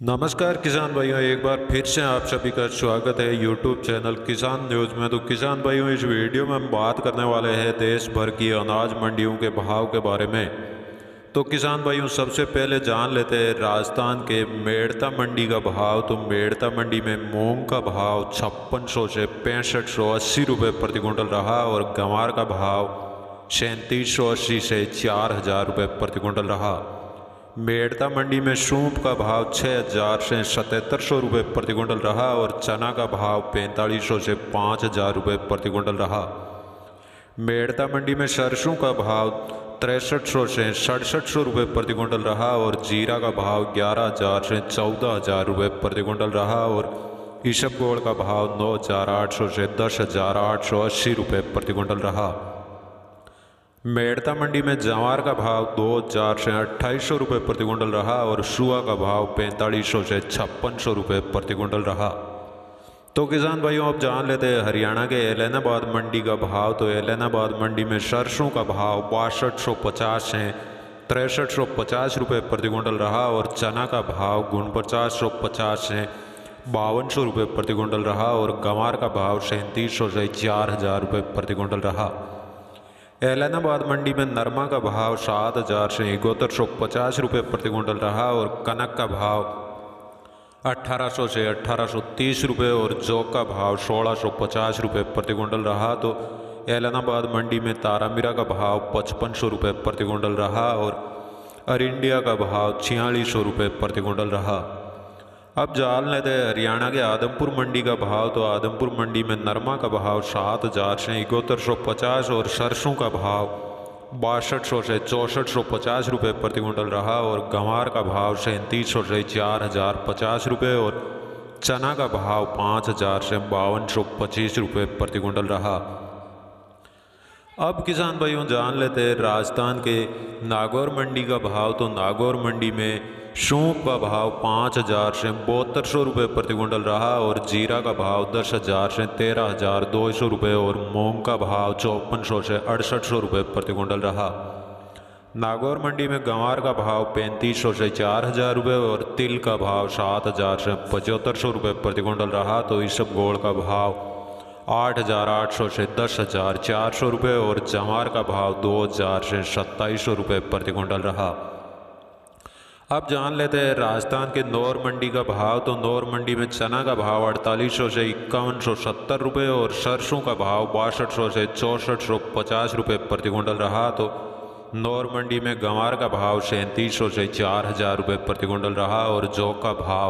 नमस्कार किसान भाइयों, एक बार फिर से आप सभी का स्वागत है यूट्यूब चैनल किसान न्यूज़ में। तो किसान भाइयों, इस वीडियो में हम बात करने वाले हैं देश भर की अनाज मंडियों के भाव के बारे में। तो किसान भाइयों, सबसे पहले जान लेते हैं राजस्थान के मेड़ता मंडी का भाव। तो मेड़ता मंडी में मूंग का भाव 5600 से 6580 रुपये प्रति क्विंटल रहा और गंवार का भाव 3780 से 4000 रुपये प्रति क्विंटल रहा। मेड़ता मंडी में सूप का भाव 6000 से 7700 रुपये प्रति क्विंटल रहा और चना का भाव 4500 से 5000 रुपये प्रति क्विंटल रहा। मेड़ता मंडी में सरसों का भाव 6300 से 6700 रुपये प्रति क्विंटल रहा और जीरा का भाव 11000 से 14000 रुपये प्रति क्विंटल रहा और इसबगोल का भाव 9800 से 10880 रुपये प्रति क्विंटल रहा। मेड़ता मंडी में जवार का भाव 2000 से 2800 रुपये प्रति क्विंटल रहा और सुआ का भाव 4500 से 5600 रुपये प्रति क्विंटल रहा। तो किसान भाइयों, अब जान लेते हैं हरियाणा के ऐलनाबाद मंडी का भाव। तो ऐलनाबाद मंडी में सरसों का भाव 6250 से 6350 रुपये प्रति क्विंटल रहा और चना का भाव 4950 से 5200 रुपये प्रति क्विंटल रहा और गंवार का भाव 3700 से 4000 रुपये प्रति क्विंटल रहा। ऐलनाबाद मंडी में नरमा का भाव 7000 से 7150 रुपये प्रति क्विंटल रहा और कनक का भाव 1800 से 1830 रुपये और जौ का भाव 1650 रुपये प्रति क्विंटल रहा। तो ऐलनाबाद मंडी में तारामीरा का भाव 5500 रुपये प्रति क्विंटल रहा और अरिंडिया का भाव 4600 रुपये प्रति क्विंटल रहा। अब जान लेते हैं हरियाणा के आदमपुर मंडी का भाव। तो आदमपुर मंडी में नरमा का भाव 7000 से 7150 और सरसों का भाव 6200 से 6450 रुपये प्रति क्विंटल रहा और गंवार का भाव 3700 से 4050 रुपये और चना का भाव 5000 से 5225 रुपये प्रति क्विंटल रहा। अब किसान भाइयों, जान लेते हैं राजस्थान के नागौर मंडी का भाव। तो नागौर मंडी में सूप का भाव 5000 से 7200 रुपये प्रति क्विंटल रहा और जीरा का भाव 10000 से 13200 रुपये और मूंग का भाव 5400 से 6800 रुपये प्रति क्विंटल रहा। नागौर मंडी में गंवार का भाव 3500 से 4000 रुपये और तिल का भाव 7000 से 7500 रुपये प्रति क्विंटल रहा। तो इसबगोल का भाव 8800 से 10400 रुपये और जवार का भाव 2000 से 2700 रुपये प्रति क्विंटल रहा। अब जान लेते हैं राजस्थान के नौर मंडी का भाव। तो नौर मंडी में चना का भाव 4800 से 5170 रुपये और सरसों का भाव 6200 से 6450 रुपये प्रति क्विंटल रहा। तो नौर मंडी में गंवार का भाव 3700 से 4000 रुपये प्रति क्विंटल रहा और जौ का भाव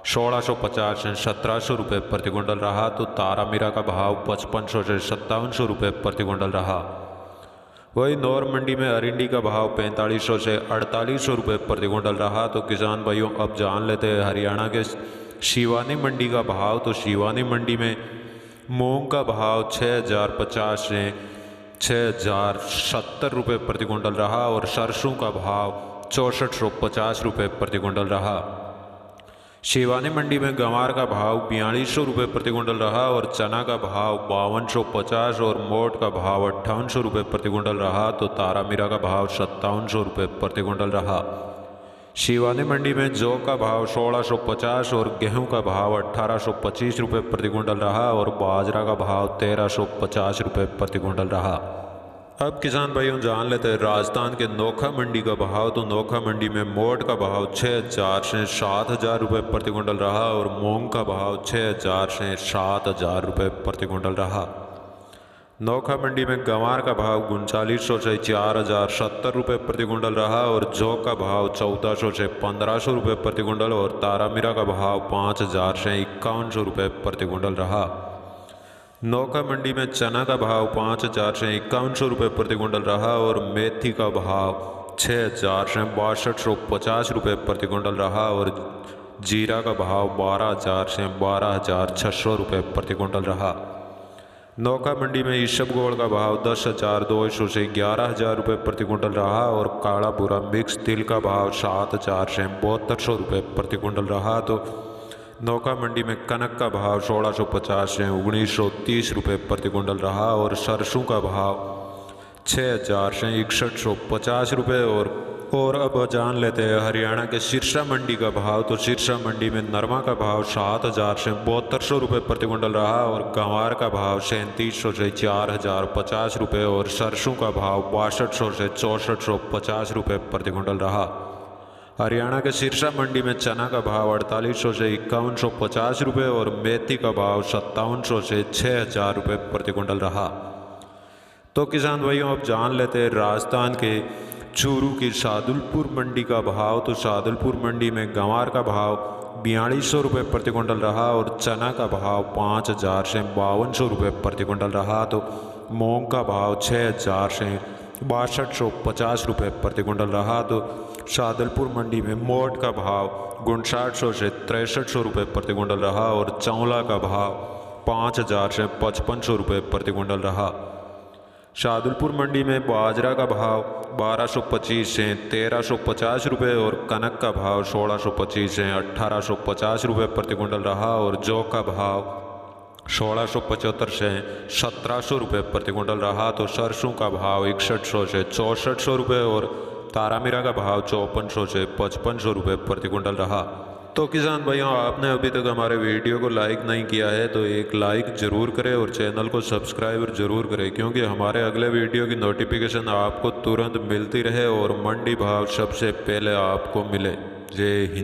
1650 से 1700 रुपये प्रति क्विंटल रहा। तो तारामीरा का भाव 5500 से 5700 रुपये प्रति क्विंटल रहा। वही नौर मंडी में अरिंडी का भाव 4500 से 4800 रुपये प्रति क्विंटल रहा। तो किसान भाइयों, अब जान लेते हैं हरियाणा के शिवानी मंडी का भाव। तो शिवानी मंडी में मूंग का भाव 6050 से 6070 रुपये प्रति क्विंटल रहा और सरसों का भाव 6450 रुपये प्रति क्विंटल रहा। शिवानी मंडी में गंवार का भाव 4200 रुपये प्रति क्विंटल रहा और चना का भाव 5250 और मोट का भाव 5800 रुपये प्रति क्विंटल रहा। तो तारामीरा का भाव 5700 रुपये प्रति क्विंटल रहा। शिवानी मंडी में जौ का भाव 1650 और गेहूं का भाव 1825 रुपये प्रति क्विंटल रहा और बाजरा का भाव 1350 रुपये प्रति क्विंटल रहा। अब किसान भाइयों, जान लेते हैं राजस्थान के नोखा मंडी का भाव। तो नोखा मंडी में मोट का भाव 6000 से 7000 रुपये प्रति क्विंटल रहा और मूंग का भाव 6000 से 7000 रुपये प्रति क्विंटल रहा। नोखा मंडी में गंवार का भाव 3900 से 4070 रुपये प्रति क्विंटल रहा और जौ का भाव 1400 से 1500 रुपये प्रति क्विंटल और तारामीरा का भाव 5000 से 5100 रुपये प्रति क्विंटल रहा। नोखा मंडी में चना का भाव 5000 से 5100 रुपये प्रति क्विंटल रहा और मेथी का भाव 6000 से 6250 रुपये प्रति क्विंटल रहा और जीरा का भाव 12000 से 12600 रुपये प्रति क्विंटल रहा। नोखा मंडी में इसबगोल का भाव 10200 से 11000 रुपये प्रति क्विंटल रहा और काला भूरा मिक्स तिल का भाव 7000 से 7200 रुपये प्रति क्विंटल रहा। तो नोखा मंडी में कनक का भाव 1650 से 1930 रुपये प्रति क्विंटल रहा और सरसों का भाव 6000 से 6150 रुपये और और अब जान लेते हैं हरियाणा के सिरसा मंडी का भाव। तो सिरसा मंडी में नरमा का भाव 7,000 से 7200 रुपये प्रति कुंटल रहा और गंवार का भाव 3700 से 4,050 रुपये और सरसों का भाव 6200 से 6450 रुपये प्रति कुंटल रहा। हरियाणा के सिरसा मंडी में चना का भाव 4800 से 5150 रुपये और मेथी का भाव 5700 से 6000 रुपये प्रति कुंटल रहा। तो किसान भाइयों अब जान लेते हैं राजस्थान के चूरू की शादुलपुर मंडी का भाव। तो शादुलपुर मंडी में गंवार का भाव 4200 रुपये प्रति कुंटल रहा और चना का भाव 5000 से 5200 रुपये प्रति कुंटल रहा। तो मूंग का भाव 6000 से 6250 रुपये प्रति कुंटल रहा। तो शादुलपुर मंडी में मोट का भाव 5900 से 6300 रुपये प्रति कुंटल रहा और चौला का भाव 5000 से 5500 रुपये प्रति कुंटल रहा। शादुलपुर मंडी में बाजरा का भाव 1225 से 1350 रुपये और कनक का भाव 1625 से 1850 रुपये प्रति कुंटल रहा और जौ का भाव 1675 से 1700 रुपये प्रति कुंटल रहा। तो सरसों का भाव 6100 से 6400 रुपये और तारामीरा का भाव 5400 से 5500 रुपये प्रति कुंटल रहा। तो किसान भाइयों आपने अभी तक हमारे वीडियो को लाइक नहीं किया है तो एक लाइक ज़रूर करें और चैनल को सब्सक्राइब ज़रूर करें, क्योंकि हमारे अगले वीडियो की नोटिफिकेशन आपको तुरंत मिलती रहे और मंडी भाव सबसे पहले आपको मिले। जय हिंद।